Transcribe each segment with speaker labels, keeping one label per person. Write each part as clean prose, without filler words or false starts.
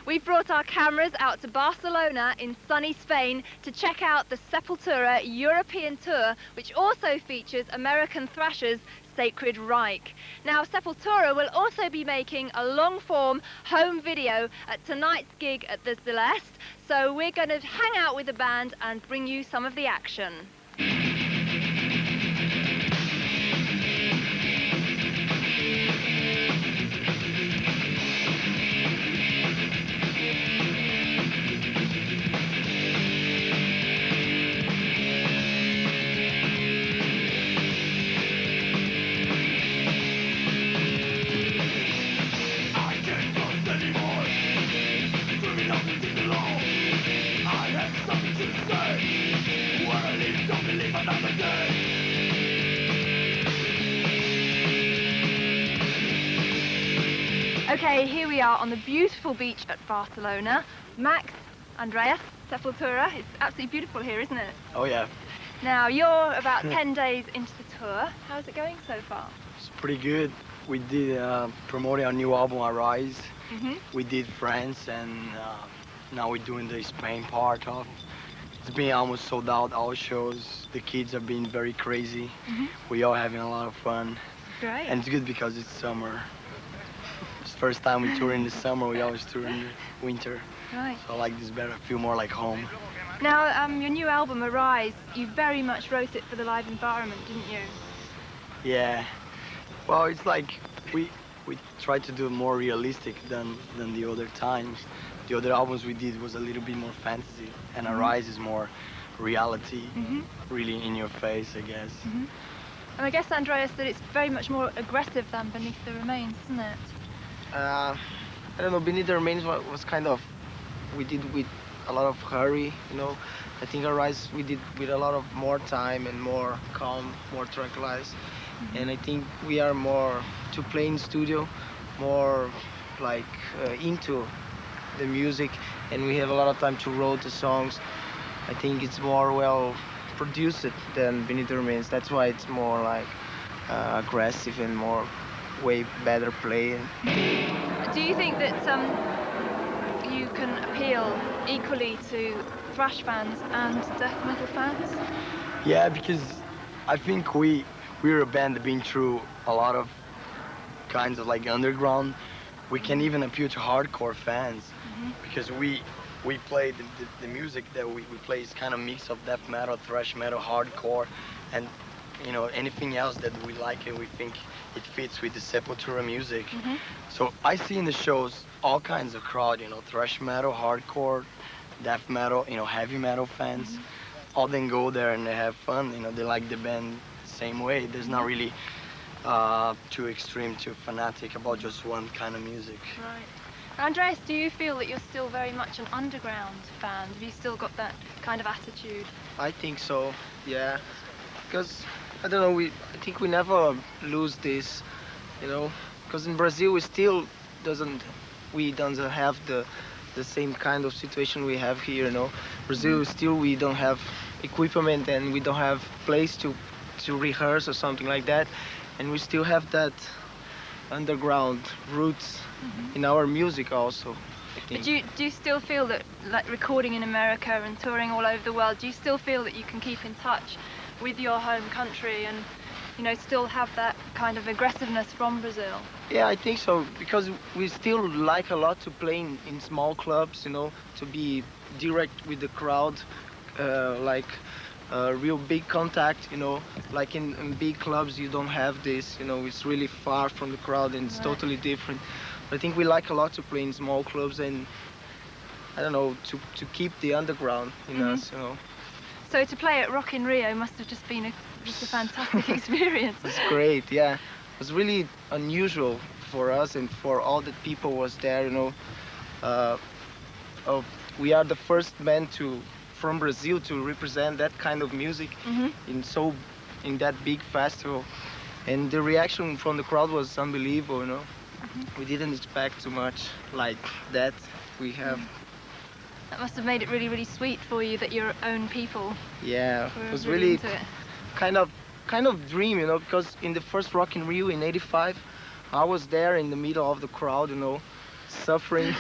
Speaker 1: We've brought our cameras out to Barcelona in sunny Spain to check out the Sepultura European tour, which also features American thrashers Sacred Reich. Now, Sepultura will also be making a long-form home video at tonight's gig at the Zeleste, so we're going to hang out with the band and bring you some of the action. Okay, here we are on the beautiful beach at Barcelona. Max, Andreas, Sepultura. It's absolutely beautiful here, isn't it?
Speaker 2: Oh yeah.
Speaker 1: Now, you're about 10 days into the tour. How's it going so far?
Speaker 2: It's pretty good. We did promote our new album, Arise. We did France, and now we're doing the Spain part of. It's been almost sold out, all shows. The kids are being very crazy. We are having a lot of fun.
Speaker 1: Great.
Speaker 2: And it's good because it's summer. It's the first time we tour in the summer. We always tour in the winter.
Speaker 1: Right.
Speaker 2: So I like this better. I feel more like home.
Speaker 1: Now, your new album, Arise, you very much wrote it for the live environment, didn't you?
Speaker 2: Yeah. Well, it's like we tried to do more realistic than the other times. The other albums we did was a little bit more fantasy, and Arise is more reality, really in your face, I guess.
Speaker 1: And I guess, Andreas, that it's very much more aggressive than Beneath the Remains, isn't it?
Speaker 3: I don't know, Beneath the Remains was kind of, we did with a lot of hurry, you know. I think Arise we did with a lot of more time and more calm, more tranquilized. And I think we are more to play in studio, more like into the music, and we have a lot of time to write the songs. I think it's more well produced than Beneath the Remains. That's why it's more like aggressive and more way better play.
Speaker 1: Do you think that you can appeal equally to thrash fans and death metal fans?
Speaker 2: Yeah, because I think we're a band that been through a lot of kinds of like underground. We can even appeal to hardcore fans because we play the music that we play is kind of mix of death metal, thrash metal, hardcore, and you know anything else that we like and we think it fits with the Sepultura music. So I see in the shows all kinds of crowd, you know, thrash metal, hardcore, death metal, you know, heavy metal fans. All then go there and they have fun, you know, they like the band the same way. There's not really too extreme, too fanatic about just one kind of music.
Speaker 1: Right. Andreas, do you feel that you're still very much an underground fan? Have you still got that kind of attitude?
Speaker 3: I think so, yeah. Because, I don't know, I think we never lose this, you know. Because in Brazil we still don't have the same kind of situation we have here, you know. Brazil still we don't have equipment and we don't have place to rehearse or something like that. And we still have that underground roots in our music also, I think.
Speaker 1: But do you still feel that, like recording in America and touring all over the world, do you still feel that you can keep in touch with your home country and, you know, still have that kind of aggressiveness from Brazil?
Speaker 3: Yeah, I think so, because we still like a lot to play in small clubs, you know, to be direct with the crowd, like real big contact, you know, like in big clubs you don't have this, you know, it's really far from the crowd and it's totally different. But I think we like a lot to play in small clubs and, I don't know, to keep the underground in us, you know.
Speaker 1: So to play at Rock in Rio must have just been a fantastic experience.
Speaker 3: It's great, yeah. It was really unusual for us and for all the people was there, you know. We are the first band from Brazil to represent that kind of music in that big festival, and the reaction from the crowd was unbelievable, you know. We didn't expect too much like that. We have.
Speaker 1: That must have made it really, really sweet for you that your own people.
Speaker 3: Yeah, it was really
Speaker 1: into it.
Speaker 3: kind of dream, you know, because in the first Rock in Rio in '85, I was there in the middle of the crowd, you know, suffering.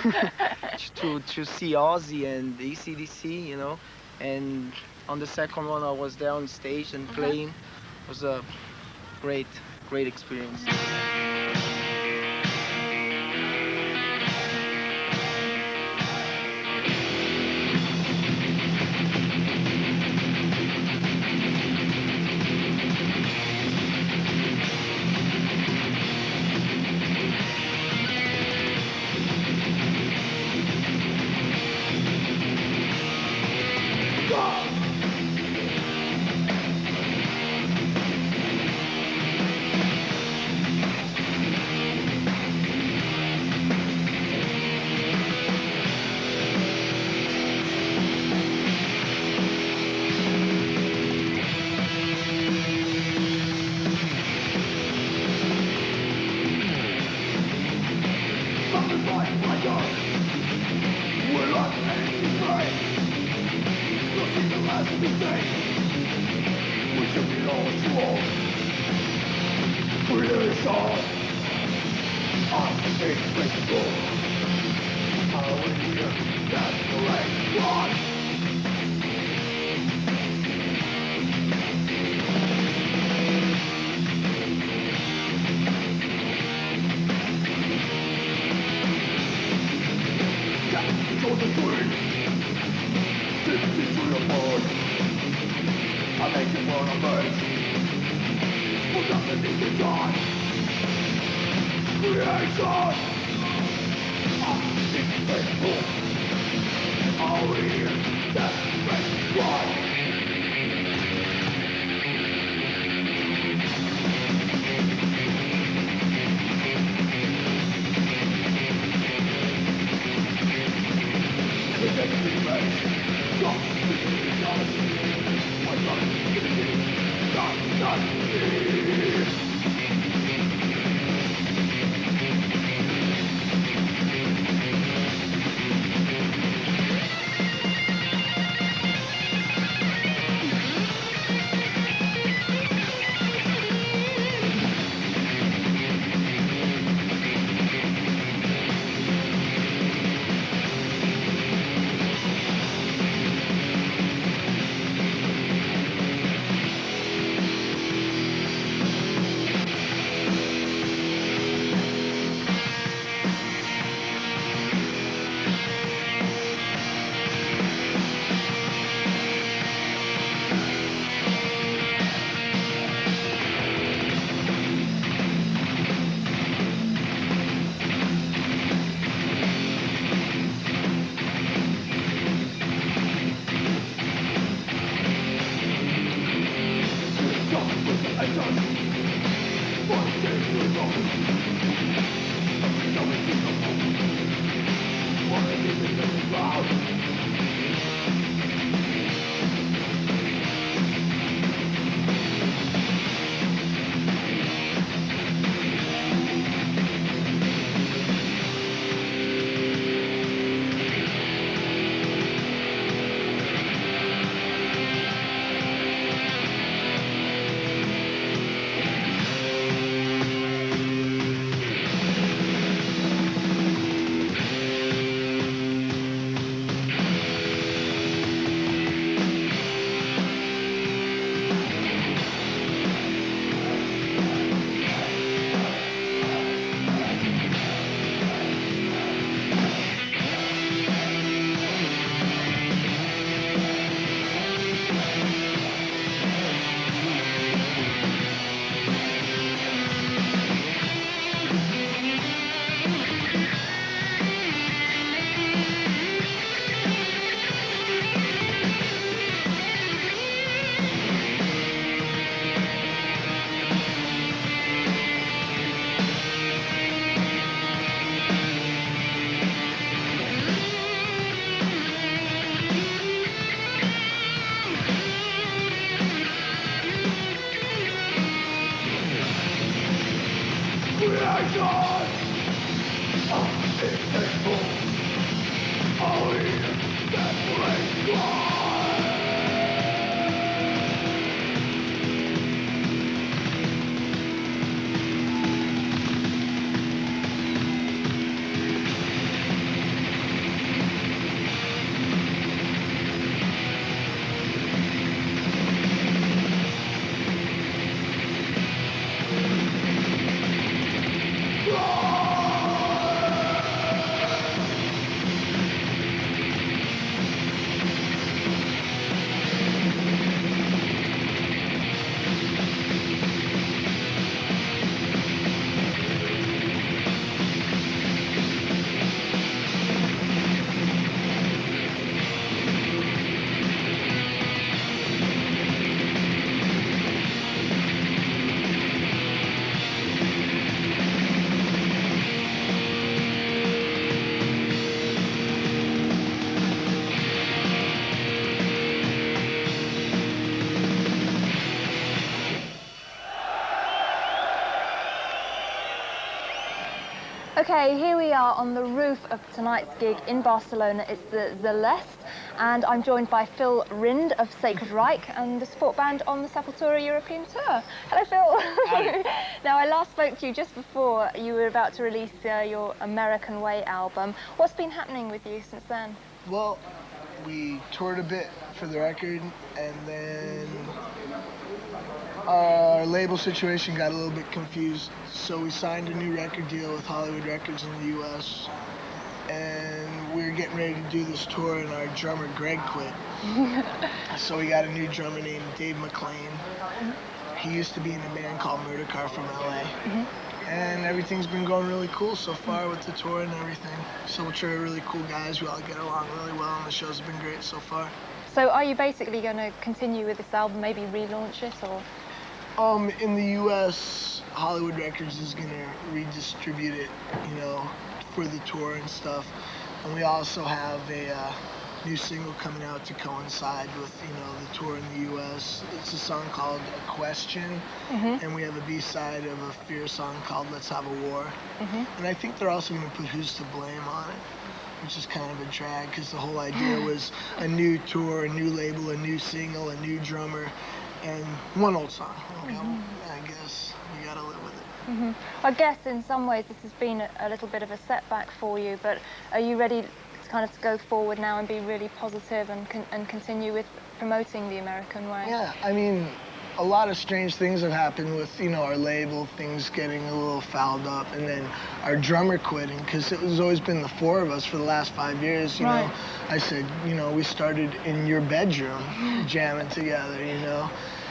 Speaker 3: to see Ozzy and AC/DC, you know. And on the second one, I was there on stage and playing. It was a great experience.
Speaker 1: Okay, here we are on the roof of tonight's gig in Barcelona. It's the Zeleste, and I'm joined by Phil Rind of Sacred Reich and the support band on the Sepultura European tour. Hello, Phil.
Speaker 3: Hi.
Speaker 1: Now, I last spoke to you just before you were about to release your American Way album. What's been happening with you since then?
Speaker 4: Well, we toured a bit for the record, and then our label situation got a little bit confused, so we signed a new record deal with Hollywood Records in the US, and we were getting ready to do this tour, and our drummer Greg quit. So we got a new drummer named Dave McLean. He used to be in a band called Murder Car from LA. And everything's been going really cool so far with the tour and everything. Sepultura are really cool guys. We all get along really well, and the shows have been great so far.
Speaker 1: So are you basically going to continue with this album, maybe relaunch it, or?
Speaker 4: In the US, Hollywood Records is gonna redistribute it, you know, for the tour and stuff. And we also have a new single coming out to coincide with, you know, the tour in the US. It's a song called A Question, and we have a B-side of a Fear song called Let's Have a War. And I think they're also gonna put Who's to Blame on it, which is kind of a drag, because the whole idea was a new tour, a new label, a new single, a new drummer, and one old song. I guess you gotta live with it.
Speaker 1: I guess in some ways this has been a little bit of a setback for you, but are you ready to kind of go forward now and be really positive and continue with promoting the American Way?
Speaker 4: Yeah, I mean, a lot of strange things have happened with, you know, our label, things getting a little fouled up, and then our drummer quitting, because it was always been the four of us for the last 5 years, you know. I said, you know, we started in your bedroom jamming together, you know,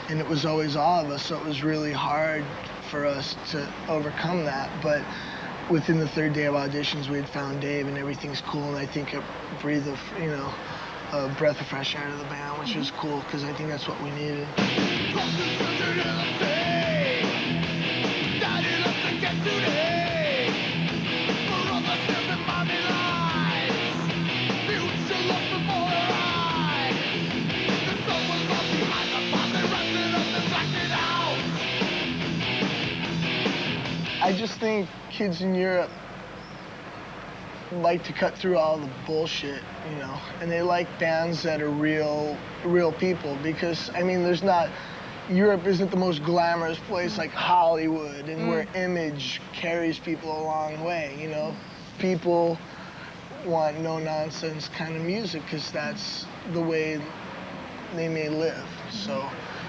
Speaker 4: and it was always all of us, so it was really hard for us to overcome that. But within the third day of auditions, we had found Dave, and everything's cool, and I think it breathed, you know, a breath of fresh air to the band, which was cool, because I think that's what we needed. I just think kids in Europe like to cut through all the bullshit, you know, and they like bands that are real people, because, I mean, Europe isn't the most glamorous place like Hollywood, and where image carries people a long way, you know. People want no-nonsense kind of music, because that's the way they may live, so.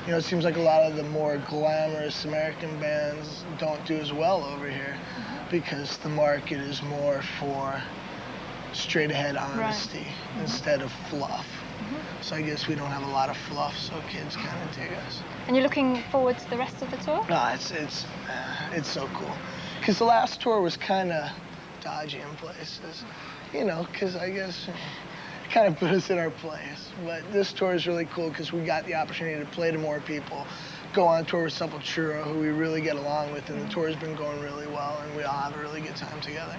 Speaker 4: You know, it seems like a lot of the more glamorous American bands don't do as well over here, because the market is more for straight-ahead honesty instead of fluff. So I guess we don't have a lot of fluff, so kids kind of dig us.
Speaker 1: And you're looking forward to the rest of the tour?
Speaker 4: No, it's so cool. Because the last tour was kind of dodgy in places, you know, because I guess it kind of put us in our place. But this tour is really cool because we got the opportunity to play to more people, go on tour with Sepultura, who we really get along with, and the tour has been going really well, and we all have a really good time together.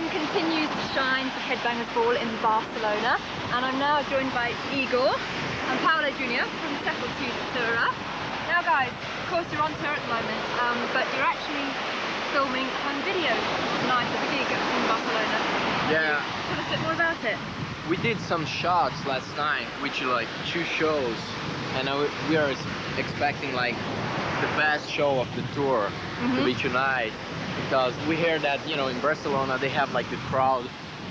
Speaker 1: Continues to shine for Headbangers Ball in Barcelona, and I'm now joined by Igor and Paolo Jr. from Sepultura. Now guys, of course you're on tour at the moment, but you're actually filming home videos tonight at the gig in Barcelona.
Speaker 3: Yeah.
Speaker 1: Tell us a bit more about it.
Speaker 3: We did some shots last night, which are like 2 shows, and we are expecting like the best show of the tour to be tonight, because we hear that, you know, in Barcelona they have like the crowd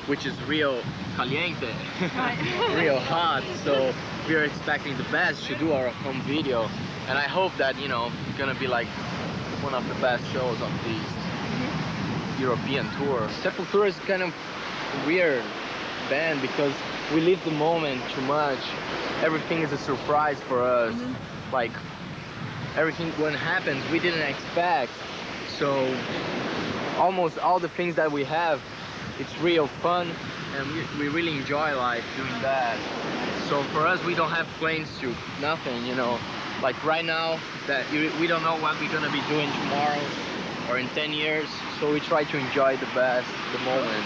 Speaker 3: which is real caliente,
Speaker 1: Right.
Speaker 3: real hot. So we are expecting the best to do our home video, and I hope that it's gonna be like one of the best shows of this European tour. Sepultura is kind of weird band because we live the moment too much. Everything is a surprise for us. Like everything when it happens we didn't expect. So almost all the things that we have, it's real fun, and we really enjoy life doing that. So for us, we don't have plans to nothing, Like right now, that we don't know what we're gonna be doing tomorrow or in 10 years. So we try to enjoy the moment.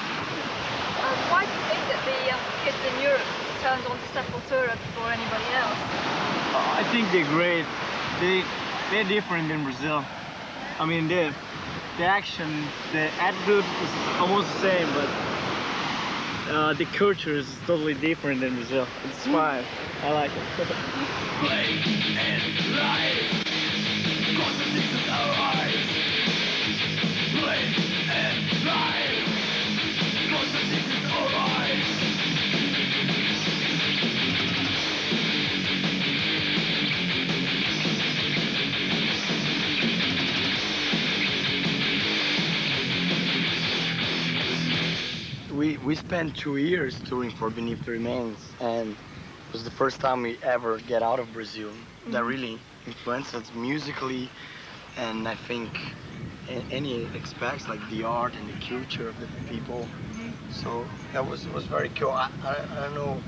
Speaker 1: Why do you think that the kids in Europe turned on to Sepultura before anybody else?
Speaker 5: I think they're great. They're different than Brazil. I mean, the action, the attitude is almost the same, but the culture is totally different than Brazil. It's fine. I like it.
Speaker 2: We spent 2 years touring for Beneath the Remains, and it was the first time we ever get out of Brazil. That really influenced us musically, and I think any aspects like the art and the culture of the people. So that was very cool. I don't know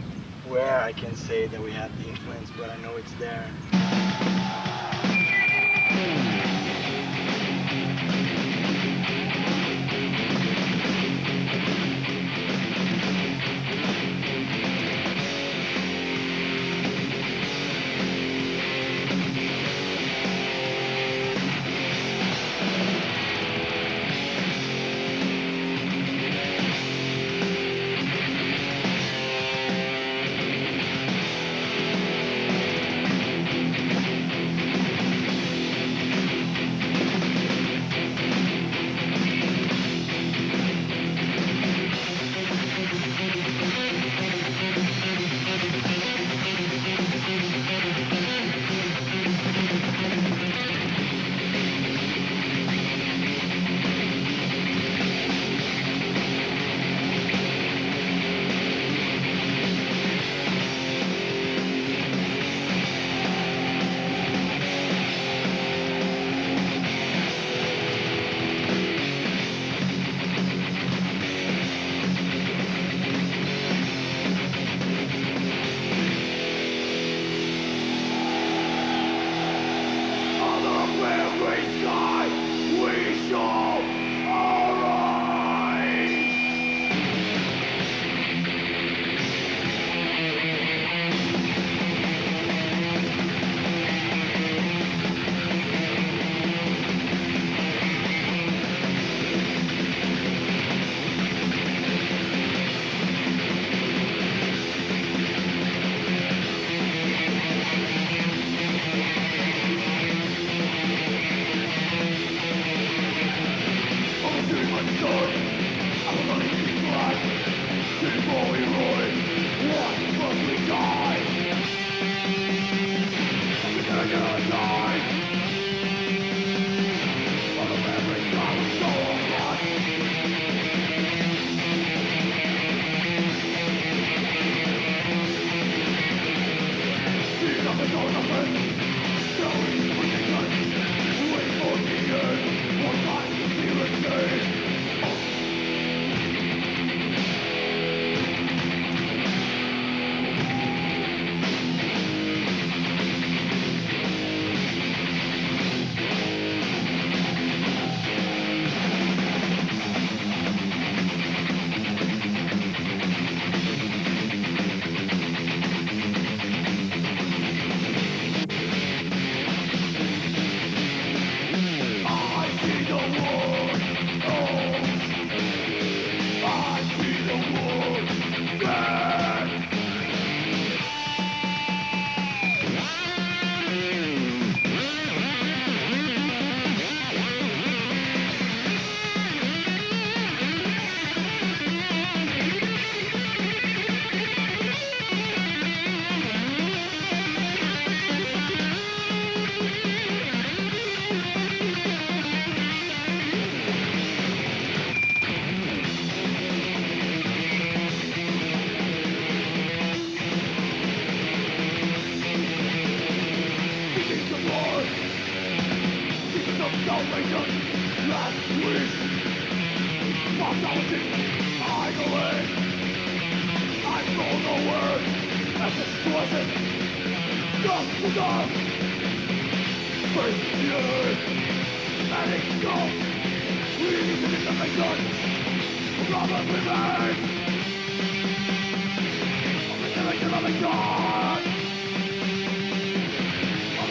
Speaker 2: where I can say that we had the influence, but I know it's there.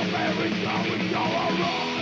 Speaker 6: America, we go around.